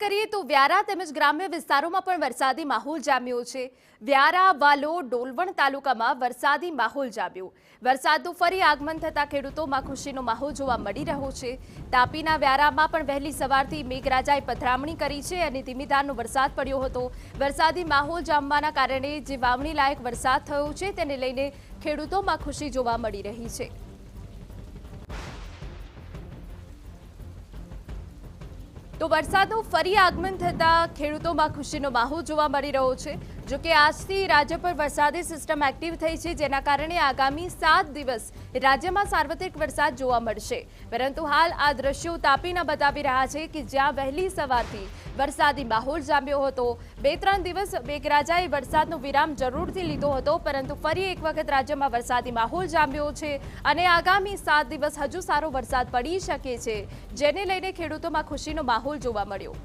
કરીએ તો વ્યારા તેમજ ગ્રામ્ય વિસ્તારોમાં પણ વરસાદી માહોલ જામ્યો છે। વ્યારા, વાલોડ, ડોલવણ તાલુકામાં વરસાદી માહોલ જામ્યો। વરસાદનું ફરી આગમન થતા ખેડૂતોમાં ખુશીનો માહોલ જોવા મળી રહ્યો છે। તાપીના વ્યારામાં પણ વહેલી સવારથી મેઘરાજાએ પધરામણી કરી છે અને ધીમીધારનો વરસાદ પડ્યો હતો। વરસાદી માહોલ જામવાના કારણે જે વાવણી લાયક વરસાદ થયો છે તેને લઈને ખેડૂતોમાં ખુશી જોવા મળી રહી છે। તો વરસાદનું ફરી આગમન થતા ખેડૂતોમાં ખુશીનો માહોલ જોવા મળી રહ્યો છે। જો કે આજથી રાજ્ય પર વરસાદી સિસ્ટમ એક્ટિવ થઈ છે, જેના કારણે આગામી 7 દિવસ રાજ્યમાં સાર્વત્રિક વરસાદ જોવા મળશે। પરંતુ હાલ આ દ્રશ્યો તાપીના બતાવી રહ્યા છે કે જ્યાં વહેલી સવારથી વરસાદી માહોલ જામ્યો હતો। 2-3 દિવસ મેઘરાજાએ વરસાદનો વિરામ જરૂરથી લીધો હતો, પરંતુ ફરી એક વખત રાજ્યમાં વરસાદી માહોલ જામ્યો છે અને આગામી 7 દિવસ હજુ સારો વરસાદ પડી શકે છે, જેને લઈને ખેડૂતોમાં ખુશીનો માહોલ જોવા મળ્યો।